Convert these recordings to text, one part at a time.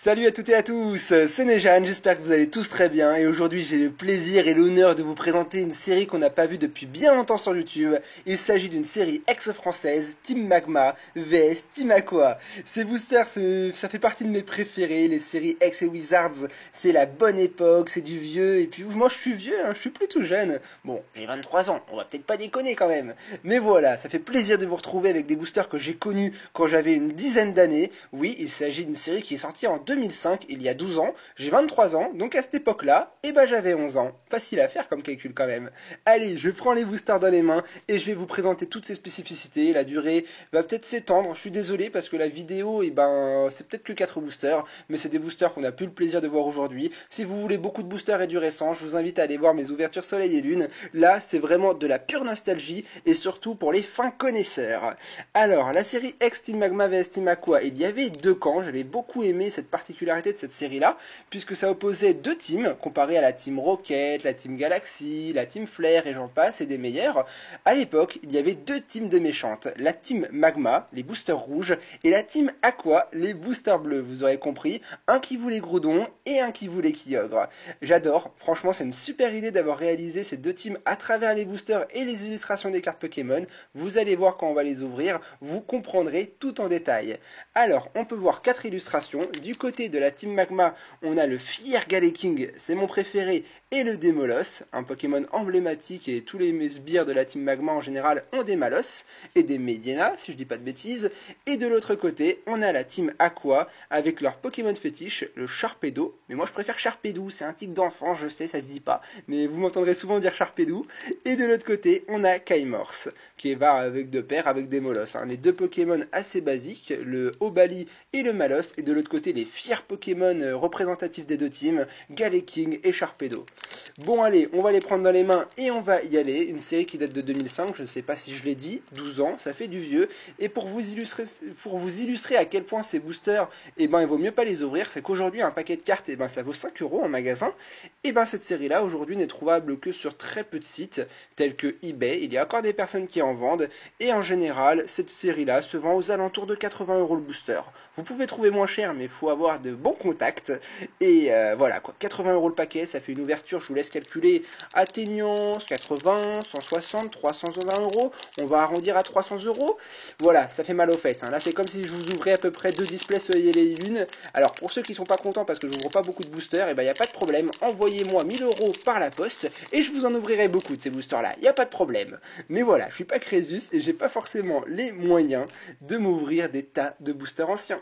Salut à toutes et à tous, c'est Nejan, j'espère que vous allez tous très bien et aujourd'hui j'ai le plaisir et l'honneur de vous présenter une série qu'on n'a pas vue depuis bien longtemps sur YouTube. Il s'agit d'une série ex-française, Team Magma vs Team Aqua. Ces boosters, ça fait partie de mes préférés, les séries Ex et Wizards, c'est la bonne époque, c'est du vieux et puis moi je suis vieux, je suis plus tout jeune. Bon, j'ai 23 ans, on va peut-être pas déconner quand même. Mais voilà, ça fait plaisir de vous retrouver avec des boosters que j'ai connus quand j'avais une dizaine d'années. Oui, il s'agit d'une série qui est sortie en 2005, il y a 12 ans, j'ai 23 ans, donc à cette époque-là, j'avais 11 ans. Facile à faire comme calcul quand même. Allez, je prends les boosters dans les mains et je vais vous présenter toutes ces spécificités. La durée va peut-être s'étendre, je suis désolé parce que la vidéo, c'est peut-être que 4 boosters, mais c'est des boosters qu'on a plus le plaisir de voir aujourd'hui. Si vous voulez beaucoup de boosters et du récent, je vous invite à aller voir mes ouvertures Soleil et Lune. Là, c'est vraiment de la pure nostalgie et surtout pour les fins connaisseurs. Alors, la série Ex Team Magma vs Team Aqua, il y avait deux camps, j'avais beaucoup aimé cette particularité de cette série-là, puisque ça opposait deux teams, comparé à la Team Rocket, la Team Galaxy, la Team Flare et j'en passe, et des meilleurs. À l'époque, il y avait deux teams de méchantes, la Team Magma, les boosters rouges, et la Team Aqua, les boosters bleus, vous aurez compris, un qui voulait Groudon et un qui voulait Kyogre. J'adore, franchement c'est une super idée d'avoir réalisé ces deux teams à travers les boosters et les illustrations des cartes Pokémon. Vous allez voir quand on va les ouvrir, vous comprendrez tout en détail. Alors, on peut voir 4 illustrations. Du côté de la Team Magma, on a le Fier Galeking, c'est mon préféré, et le Démolos, un Pokémon emblématique, et tous les sbires de la Team Magma en général ont des Malos, et des Medina, si je dis pas de bêtises. Et de l'autre côté, on a la Team Aqua, avec leur Pokémon fétiche, le Sharpedo. Mais moi je préfère Sharpedo, c'est un tic d'enfant, je sais, ça se dit pas, mais vous m'entendrez souvent dire Sharpedo. Et de l'autre côté, on a Kaimorse, qui va avec deux paires avec des Molos. Les deux Pokémon assez basiques, le Obali et le Malos, et de l'autre côté les fiers Pokémon représentatifs des deux teams, Galeking et Sharpedo. Bon allez, on va les prendre dans les mains et on va y aller. Une série qui date de 2005, je ne sais pas si je l'ai dit, 12 ans, ça fait du vieux. Et pour vous illustrer à quel point ces boosters, il vaut mieux pas les ouvrir, c'est qu'aujourd'hui un paquet de cartes, ça vaut 5 € en magasin. Et cette série-là aujourd'hui n'est trouvable que sur très peu de sites, tels que eBay. Il y a encore des personnes qui en vendent. Et en général, cette série-là se vend aux alentours de 80 € le booster. Vous pouvez trouver moins cher, mais il faut avoir de bons contacts. Et voilà quoi, 80 € le paquet, ça fait une ouverture, je vous laisse calculer, atteignant 80, 160, 320 €. On va arrondir à 300 €. Voilà, ça fait mal aux fesses. Là, c'est comme si je vous ouvrais à peu près 2 displays Soleil et Lune. Alors, pour ceux qui sont pas contents parce que je n'ouvre pas beaucoup de boosters, il n'y a pas de problème. Envoyez-moi 1000 € par la poste et je vous en ouvrirai beaucoup de ces boosters-là. Il n'y a pas de problème. Mais voilà, je suis pas Crésus et j'ai pas forcément les moyens de m'ouvrir des tas de boosters anciens.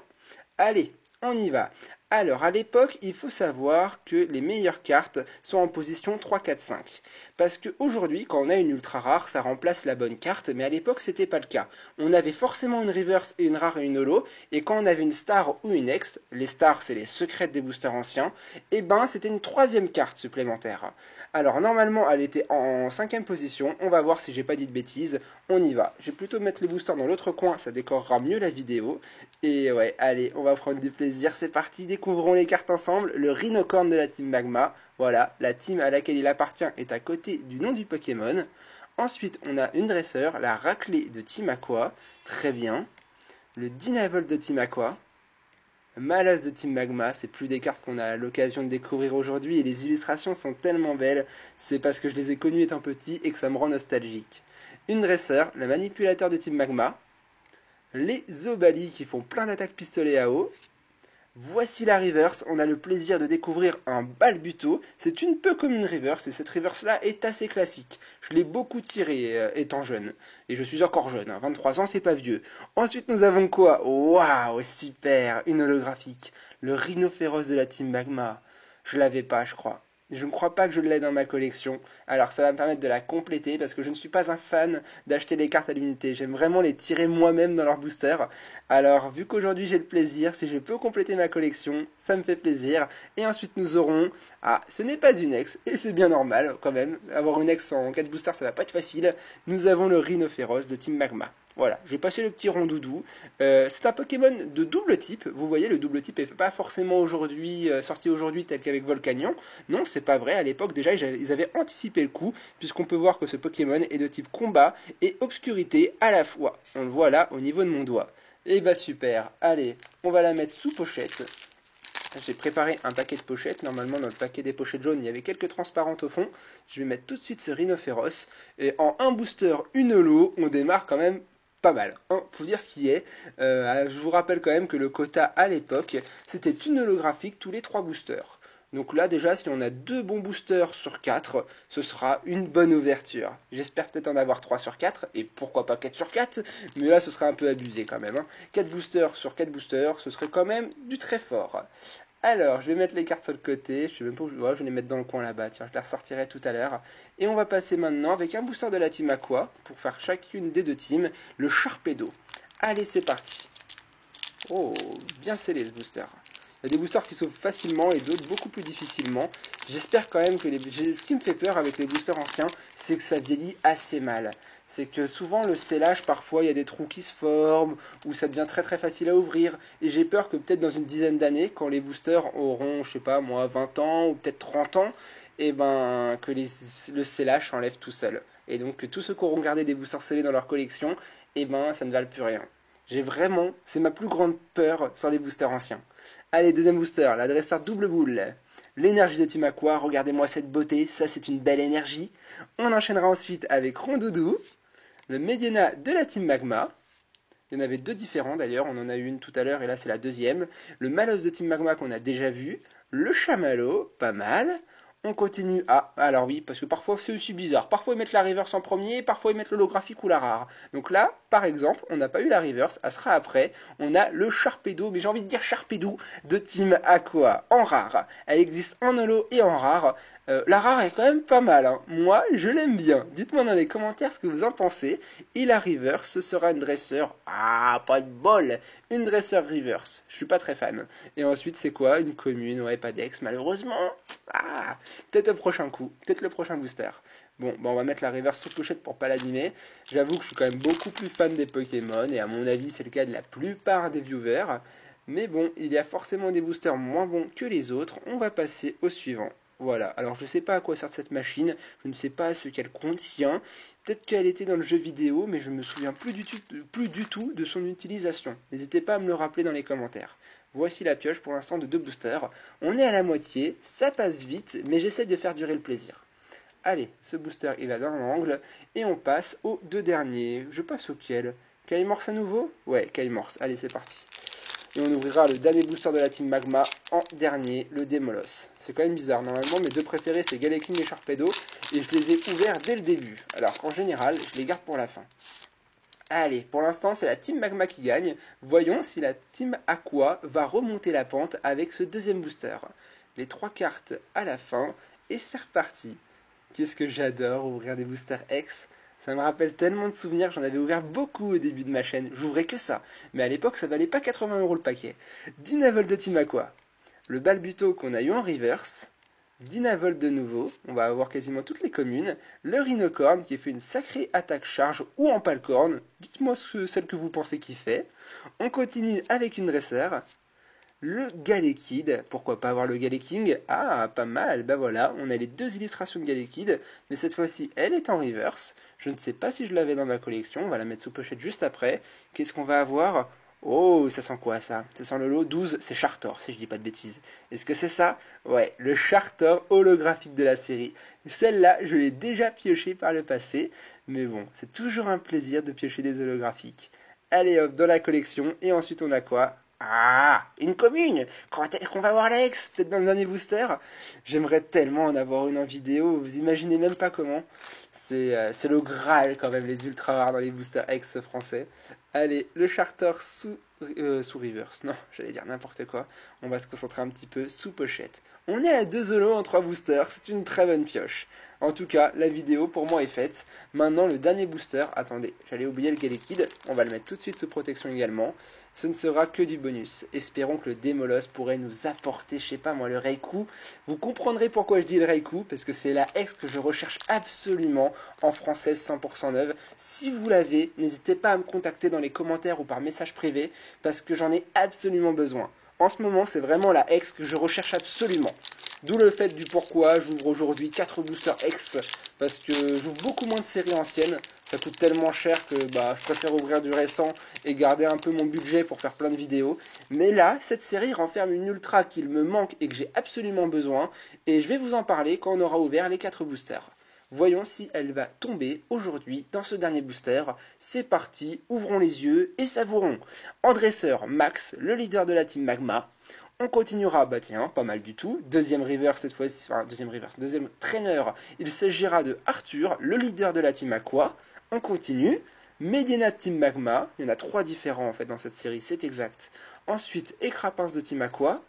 Allez, on y va. Alors, à l'époque, il faut savoir que les meilleures cartes sont en position 3, 4, 5. Parce qu'aujourd'hui, quand on a une ultra rare, ça remplace la bonne carte, mais à l'époque, c'était pas le cas. On avait forcément une reverse et une rare et une holo, et quand on avait une star ou une ex, les stars, c'est les secrètes des boosters anciens, c'était une troisième carte supplémentaire. Alors, normalement, elle était en 5e position. On va voir si j'ai pas dit de bêtises. On y va. Je vais plutôt mettre les boosters dans l'autre coin, ça décorera mieux la vidéo. Et ouais, allez, on va prendre du plaisir, c'est parti, découvrons les cartes ensemble. Le Rhinocorn de la Team Magma, voilà, la team à laquelle il appartient est à côté du nom du Pokémon. Ensuite, on a une dresseur, la Raclée de Team Aqua, très bien. Le Dynavolt de Team Aqua. Malos de Team Magma, c'est plus des cartes qu'on a l'occasion de découvrir aujourd'hui et les illustrations sont tellement belles, c'est parce que je les ai connues étant petit et que ça me rend nostalgique. Une dresseur, le manipulateur de Team Magma, les Obali qui font plein d'attaques pistolet à eau. Voici la reverse, on a le plaisir de découvrir un Balbuto, c'est une peu comme une reverse et cette reverse là est assez classique. Je l'ai beaucoup tiré étant jeune, et je suis encore jeune, 23 ans c'est pas vieux. Ensuite nous avons quoi? Waouh, super, une holographique, le Rhinophéros de la Team Magma, je l'avais pas je crois. Je ne crois pas que je l'ai dans ma collection, alors ça va me permettre de la compléter parce que je ne suis pas un fan d'acheter les cartes à l'unité, j'aime vraiment les tirer moi-même dans leur booster. Alors vu qu'aujourd'hui j'ai le plaisir, si je peux compléter ma collection, ça me fait plaisir. Et ensuite nous aurons, ce n'est pas une ex, et c'est bien normal quand même, avoir une ex en 4 boosters ça va pas être facile, nous avons le Rhinophéros de Team Magma. Voilà, j'ai passé le petit rondoudou. C'est un Pokémon de double type. Vous voyez, le double type n'est pas forcément sorti aujourd'hui tel qu'avec Volcanion. Non, c'est pas vrai. À l'époque, déjà, ils avaient anticipé le coup, puisqu'on peut voir que ce Pokémon est de type combat et obscurité à la fois. On le voit là, au niveau de mon doigt. Et super. Allez, on va la mettre sous pochette. j'ai préparé un paquet de pochettes. Normalement, dans le paquet des pochettes jaunes, il y avait quelques transparentes au fond. Je vais mettre tout de suite ce rhinophéros. Et en un booster, une holo, on démarre quand même pas mal. Hein, faut dire ce qui est. Je vous rappelle quand même que le quota à l'époque, c'était une holographique tous les 3 boosters. Donc là déjà, si on a 2 bons boosters sur 4, ce sera une bonne ouverture. J'espère peut-être en avoir 3 sur 4, et pourquoi pas 4 sur 4, mais là ce sera un peu abusé quand même. Hein. 4 boosters sur 4 boosters, ce serait quand même du très fort. Alors, je vais mettre les cartes sur le côté, je sais même pas où je vais les mettre dans le coin là-bas, tiens, je les ressortirai tout à l'heure. Et on va passer maintenant avec un booster de la team Aqua, pour faire chacune des 2 teams, le Sharpedo. Allez, c'est parti. Oh, bien scellé ce booster. Il y a des boosters qui s'ouvrent facilement et d'autres beaucoup plus difficilement. J'espère quand même que ce qui me fait peur avec les boosters anciens, c'est que ça vieillit assez mal. C'est que souvent le scellage, parfois il y a des trous qui se forment, ou ça devient très très facile à ouvrir. Et j'ai peur que peut-être dans une dizaine d'années, quand les boosters auront, je sais pas moi, 20 ans ou peut-être 30 ans, et ben que le scellage s'enlève tout seul. Et donc que tous ceux qui auront gardé des boosters scellés dans leur collection, et ben ça ne valent plus rien. C'est ma plus grande peur sur les boosters anciens. Allez, deuxième booster, l'adresseur double boule. L'énergie de Team Aqua, regardez-moi cette beauté, ça c'est une belle énergie. On enchaînera ensuite avec Rondoudou, le Mediana de la Team Magma. Il y en avait 2 différents d'ailleurs, on en a eu une tout à l'heure et là c'est la deuxième. Le Malos de Team Magma qu'on a déjà vu, le Chamallow, pas mal. On continue. Ah, alors oui, parce que parfois c'est aussi bizarre. Parfois ils mettent la reverse en premier, parfois ils mettent l'holographique ou la rare. Donc là, par exemple, on n'a pas eu la reverse, elle sera après. On a le Sharpedo, mais j'ai envie de dire Sharpedo de Team Aqua en rare. Elle existe en holo et en rare. La rare est quand même pas mal. Hein. Moi, je l'aime bien. Dites-moi dans les commentaires ce que vous en pensez. Et la reverse, ce sera une dresseur. Ah, pas de bol. Une dresseur reverse. Je suis pas très fan. Et ensuite, c'est quoi? Une commune. Ouais, pas d'ex, malheureusement. Ah, peut-être le prochain coup. Peut-être le prochain booster. Bon, bah on va mettre la reverse sous pochette pour pas l'abîmer. J'avoue que je suis quand même beaucoup plus fan des Pokémon. Et à mon avis, c'est le cas de la plupart des viewers. Mais bon, il y a forcément des boosters moins bons que les autres. On va passer au suivant. Voilà, alors je ne sais pas à quoi sert cette machine, je ne sais pas ce qu'elle contient, peut-être qu'elle était dans le jeu vidéo, mais je me souviens plus du tout de son utilisation. N'hésitez pas à me le rappeler dans les commentaires. Voici la pioche pour l'instant de 2 boosters. On est à la moitié, ça passe vite, mais j'essaie de faire durer le plaisir. Allez, ce booster il va dans l'angle, et on passe aux 2 derniers. Je passe auquel? Kalimorse à nouveau? Ouais, Kalimorse, allez c'est parti. Et on ouvrira le dernier booster de la Team Magma en dernier, le Démolos. C'est quand même bizarre, normalement mes 2 préférés c'est Galaking et Sharpedo, et je les ai ouverts dès le début, alors qu'en général je les garde pour la fin. Allez, pour l'instant c'est la Team Magma qui gagne, voyons si la Team Aqua va remonter la pente avec ce deuxième booster. Les 3 cartes à la fin, et c'est reparti. Qu'est-ce que j'adore ouvrir des boosters X. Ça me rappelle tellement de souvenirs, j'en avais ouvert beaucoup au début de ma chaîne, j'ouvrais que ça. Mais à l'époque, ça valait pas 80 € le paquet. Dynavolt de Team Aqua, le Balbuto qu'on a eu en reverse, Dynavolt de nouveau, on va avoir quasiment toutes les communes, le Rhinocorn qui fait une sacrée attaque charge ou en palcorne, dites-moi celle que vous pensez qu'il fait. On continue avec une dresseur, le Galekid, pourquoi pas avoir le Galeking? Ah, pas mal, bah voilà, on a les 2 illustrations de Galekid, mais cette fois-ci elle est en reverse. Je ne sais pas si je l'avais dans ma collection, on va la mettre sous pochette juste après. Qu'est-ce qu'on va avoir? Oh, ça sent quoi ça? Ça sent le lot 12, c'est Chartor, si je dis pas de bêtises. Est-ce que c'est ça? Ouais, le Chartor holographique de la série. Celle-là, je l'ai déjà pioché par le passé, mais bon, c'est toujours un plaisir de piocher des holographiques. Allez hop, dans la collection, et ensuite on a quoi? Ah, une commune. Quand est-ce qu'on va voir l'ex? Peut-être dans le dernier booster. J'aimerais tellement en avoir une en vidéo. Vous imaginez même pas comment. C'est le Graal quand même, les ultra rares dans les boosters X français. Allez, le Charter sous reverse. Non, j'allais dire n'importe quoi. On va se concentrer un petit peu sous pochette. On est à 2 holos en 3 boosters. C'est une très bonne pioche. En tout cas, la vidéo pour moi est faite. Maintenant, le dernier booster. Attendez, j'allais oublier le Galekid. On va le mettre tout de suite sous protection également. Ce ne sera que du bonus. Espérons que le Démolos pourrait nous apporter, je sais pas moi, le Raikou. Vous comprendrez pourquoi je dis le Raikou, parce que c'est la ex que je recherche absolument en française 100% neuve. Si vous l'avez, n'hésitez pas à me contacter dans les commentaires ou par message privé, parce que j'en ai absolument besoin. En ce moment, c'est vraiment la ex que je recherche absolument. D'où le fait du pourquoi j'ouvre aujourd'hui 4 boosters X, parce que j'ouvre beaucoup moins de séries anciennes, Ça coûte tellement cher que je préfère ouvrir du récent et garder un peu mon budget pour faire plein de vidéos. Mais là, cette série renferme une ultra qu'il me manque et que j'ai absolument besoin. Et je vais vous en parler quand on aura ouvert les 4 boosters. Voyons si elle va tomber aujourd'hui dans ce dernier booster. C'est parti, ouvrons les yeux et savourons. En dresseur, Max, le leader de la team Magma. On continuera, tiens, pas mal du tout. Deuxième reverse cette fois-ci, deuxième trainer. Il s'agira de Arthur, le leader de la team Aqua. On continue. Medina de team Magma. Il y en a 3 différents en fait dans cette série, c'est exact. Ensuite, Écrapince de team Aqua.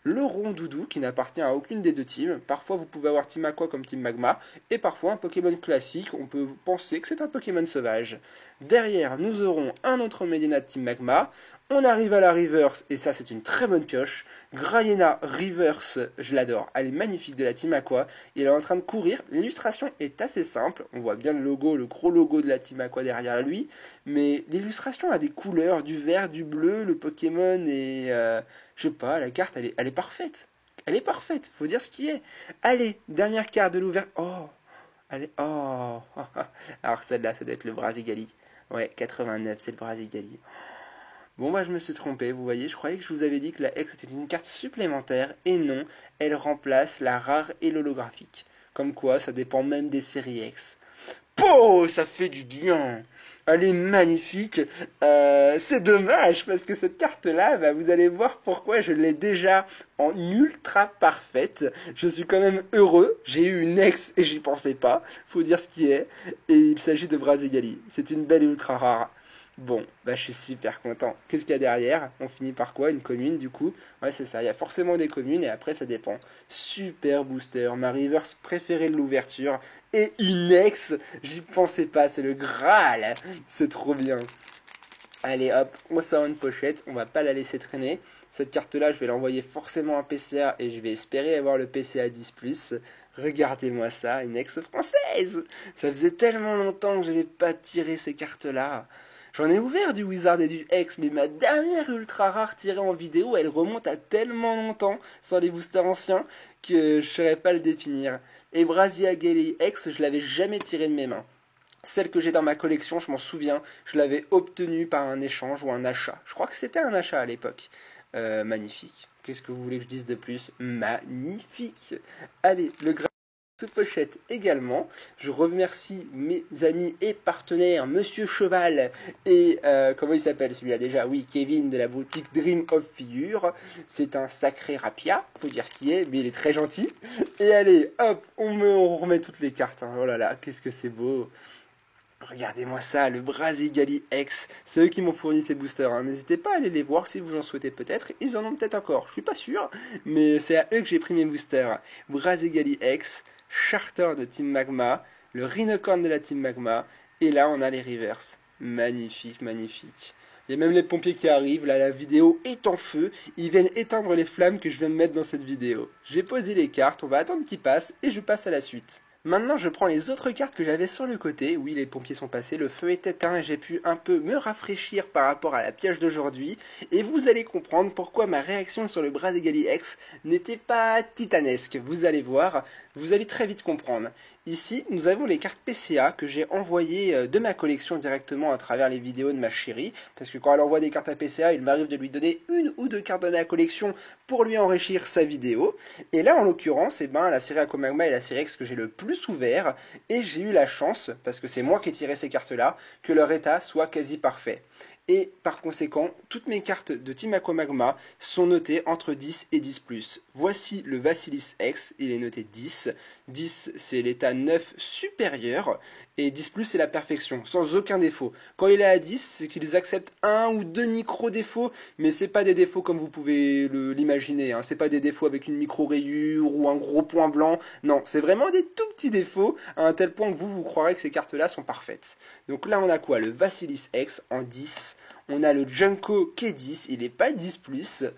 Le Rondoudou qui n'appartient à aucune des 2 teams. Parfois vous pouvez avoir Team Aqua comme Team Magma, et parfois un Pokémon classique, on peut penser que c'est un Pokémon sauvage. Derrière nous aurons un autre Medina de Team Magma. On arrive à la Reverse, et ça c'est une très bonne pioche. Grayena Reverse, je l'adore, elle est magnifique de la Team Aqua, il est en train de courir, l'illustration est assez simple, on voit bien le logo, le gros logo de la Team Aqua derrière lui, mais l'illustration a des couleurs, du vert, du bleu, le Pokémon est... je sais pas, la carte elle est parfaite. Elle est parfaite, faut dire ce qui est. Allez, dernière carte de l'ouverture. Oh, allez, oh. Alors celle-là, ça doit être le Brasigali. Ouais, 89, c'est le Brasigali. Bon, moi je me suis trompé, vous voyez, je croyais que je vous avais dit que la X était une carte supplémentaire, et non, elle remplace la rare et l'holographique. Comme quoi, ça dépend même des séries X. Oh, ça fait du bien. Elle est magnifique. C'est dommage parce que cette carte-là, vous allez voir pourquoi je l'ai déjà en ultra parfaite. Je suis quand même heureux. J'ai eu une ex et j'y pensais pas. Faut dire ce qui est. Et il s'agit de Brasigali. C'est une belle ultra rare. Bon, je suis super content. Qu'est-ce qu'il y a derrière? On finit par quoi? Une commune du coup? Ouais, c'est ça, il y a forcément des communes et après ça dépend. Super booster, ma reverse préférée de l'ouverture. Et une ex, j'y pensais pas, c'est le Graal. C'est trop bien. Allez hop, on sort une pochette, on va pas la laisser traîner. Cette carte-là, je vais l'envoyer forcément en PCA et je vais espérer avoir le PCA 10+. Regardez-moi ça, une ex française. Ça faisait tellement longtemps que je n'avais pas tiré ces cartes-là. J'en ai ouvert du Wizard et du X, mais ma dernière ultra rare tirée en vidéo, elle remonte à tellement longtemps, sans les boosters anciens, que je ne saurais pas le définir. Et Brasigali X, je l'avais jamais tirée de mes mains. Celle que j'ai dans ma collection, je m'en souviens, je l'avais obtenue par un échange ou un achat. Je crois que c'était un achat à l'époque. Magnifique. Qu'est-ce que vous voulez que je dise de plus? Magnifique. Allez, le pochette également. Je remercie mes amis et partenaires, Monsieur Cheval et comment il s'appelle celui-là déjà? Oui, Kevin de la boutique Dream of Figure. C'est un sacré rapia, faut dire ce qui est, mais il est très gentil. Et allez, hop, on remet toutes les cartes. Hein. Oh là là, qu'est-ce que c'est beau! Regardez-moi ça, le Brasigali X. C'est eux qui m'ont fourni ces boosters. Hein. N'hésitez pas à aller les voir si vous en souhaitez peut-être. Ils en ont peut-être encore, je suis pas sûr. Mais c'est à eux que j'ai pris mes boosters. Brasigali X, Charter de Team Magma, le Rhinocorn de la Team Magma. Et là, on a les reverse. Magnifique, magnifique. Il y a même les pompiers qui arrivent. Là, la vidéo est en feu. Ils viennent éteindre les flammes que je viens de mettre dans cette vidéo. J'ai posé les cartes. On va attendre qu'ils passent et je passe à la suite. Maintenant, je prends les autres cartes que j'avais sur le côté. Oui, les pompiers sont passés, le feu est éteint et j'ai pu un peu me rafraîchir par rapport à la pioche d'aujourd'hui. Et vous allez comprendre pourquoi ma réaction sur le Brasigali X n'était pas titanesque. Vous allez voir, vous allez très vite comprendre. Ici, nous avons les cartes PCA que j'ai envoyées de ma collection directement à travers les vidéos de ma chérie. Parce que quand elle envoie des cartes à PCA, il m'arrive de lui donner 1 ou 2 cartes de ma collection pour lui enrichir sa vidéo. Et là, en l'occurrence, la série Aquamagma est la série X que j'ai le plus ouvert. Et j'ai eu la chance, parce que c'est moi qui ai tiré ces cartes-là, que leur état soit quasi parfait. Et par conséquent, toutes mes cartes de Team Aquamagma sont notées entre 10 et 10+. Voici le Vassilis X, il est noté 10. 10, c'est l'état 9 supérieur, et 10+, c'est la perfection, sans aucun défaut. Quand il est à 10, c'est qu'ils acceptent 1 ou 2 micro-défauts, mais c'est pas des défauts comme vous pouvez l'imaginer. Hein. C'est pas des défauts avec une micro-rayure ou un gros point blanc. Non, c'est vraiment des tout petits défauts, à un tel point que vous croirez que ces cartes-là sont parfaites. Donc là, on a quoi? Le Vassilis X en 10. On a le Junko qui est 10, il n'est pas 10+.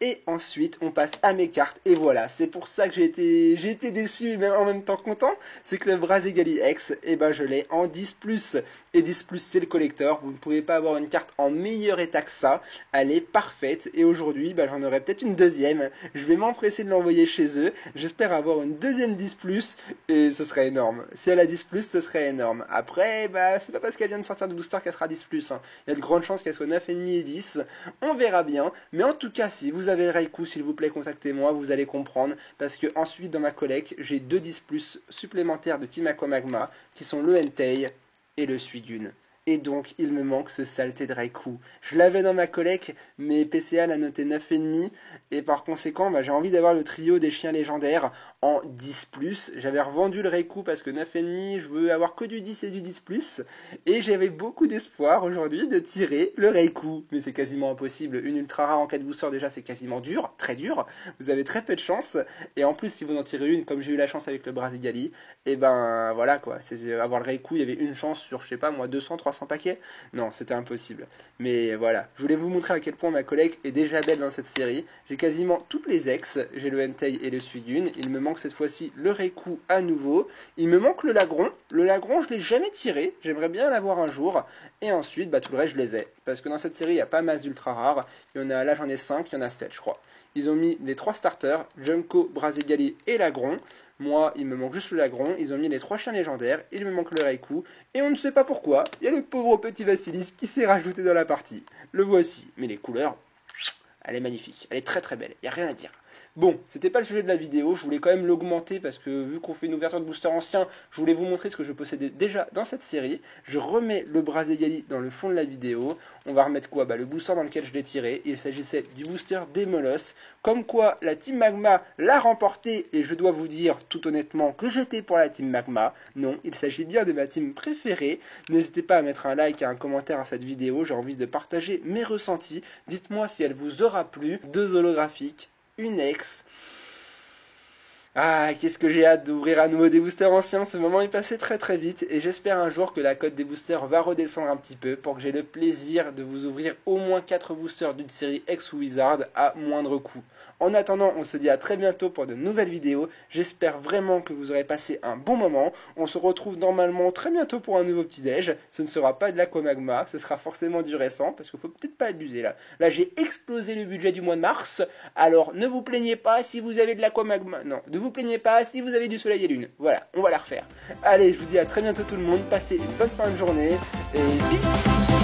Et ensuite, on passe à mes cartes. Et voilà, c'est pour ça que j'ai été déçu, mais en même temps content. C'est que le Brazegali X, eh ben, je l'ai en 10+. Et 10+, c'est le collector. Vous ne pouvez pas avoir une carte en meilleur état que ça. Elle est parfaite. Et aujourd'hui, bah, j'en aurai peut-être une deuxième. Je vais m'empresser de l'envoyer chez eux. J'espère avoir une deuxième 10+. Et ce serait énorme. Si elle a 10+, ce serait énorme. Après, bah, c'est pas parce qu'elle vient de sortir de booster qu'elle sera 10+. Hein. Il y a de grandes chances qu'elle soit 9,5 et 10. On verra bien. Mais en tout cas, si vous avez le Raikou, s'il vous plaît, contactez-moi. Vous allez comprendre. Parce que ensuite, dans ma collecte, j'ai 2 10+ supplémentaires de Team Aqua Magma. Qui sont le Entei et le Suigun. Et donc, il me manque ce saleté de Raikou. Je l'avais dans ma collecte, mais PCA l'a noté 9,5. Et par conséquent, bah, j'ai envie d'avoir le trio des chiens légendaires en 10+. J'avais revendu le Raikou parce que 9,5, je veux avoir que du 10 et du 10+. Et j'avais beaucoup d'espoir aujourd'hui de tirer le Raikou. Mais c'est quasiment impossible. Une ultra rare en 4 boosters, déjà, c'est quasiment dur, très dur. Vous avez très peu de chance. Et en plus, si vous en tirez une, comme j'ai eu la chance avec le Brazigali, et ben voilà quoi. C'est avoir le Raikou, il y avait une chance sur, je sais pas moi, 200, 300 paquets. Non, c'était impossible. Mais voilà, je voulais vous montrer à quel point ma collègue est déjà belle dans cette série. J'ai quasiment toutes les ex. J'ai le Entei et le Suigun. Il me manque cette fois-ci le Raikou à nouveau. Il me manque le Lagron. Le Lagron, je l'ai jamais tiré. J'aimerais bien l'avoir un jour. Et ensuite, bah, tout le reste, je les ai. Parce que dans cette série, il n'y a pas masse d'ultra rares. Il y en a, là, j'en ai 5, il y en a 7, je crois. Ils ont mis les 3 starters, Junko, Brazigali et Lagron. Moi, il me manque juste le Lagron. Ils ont mis les 3 chiens légendaires. Il me manque le Raikou. Et on ne sait pas pourquoi. Il y a le pauvre petit Vassilis qui s'est rajouté dans la partie. Le voici. Mais les couleurs, elle est magnifique. Elle est très très belle. Il n'y a rien à dire. Bon, c'était pas le sujet de la vidéo, je voulais quand même l'augmenter parce que vu qu'on fait une ouverture de booster ancien, je voulais vous montrer ce que je possédais déjà dans cette série. Je remets le Brazegali dans le fond de la vidéo. On va remettre quoi? Bah, le booster dans lequel je l'ai tiré. Il s'agissait du booster Demolos. Comme quoi la Team Magma l'a remporté et je dois vous dire tout honnêtement que j'étais pour la Team Magma. Non, il s'agit bien de ma team préférée. N'hésitez pas à mettre un like et un commentaire à cette vidéo, j'ai envie de partager mes ressentis. Dites-moi si elle vous aura plu. 2 holographiques. Une ex. Ah, qu'est-ce que j'ai hâte d'ouvrir à nouveau des boosters anciens. Ce moment est passé très très vite et j'espère un jour que la cote des boosters va redescendre un petit peu pour que j'ai le plaisir de vous ouvrir au moins 4 boosters d'une série X ou Wizard à moindre coût. En attendant, on se dit à très bientôt pour de nouvelles vidéos. J'espère vraiment que vous aurez passé un bon moment. On se retrouve normalement très bientôt pour un nouveau petit-déj. Ce ne sera pas de l'Aquamagma, ce sera forcément du récent parce qu'il faut peut-être pas abuser là. Là, j'ai explosé le budget du mois de mars. Alors, ne vous plaignez pas si vous avez de l'Aquamagma. Non, ne vous plaignez pas si vous avez du soleil et lune. Voilà, on va la refaire. Allez, je vous dis à très bientôt tout le monde. Passez une bonne fin de journée et peace!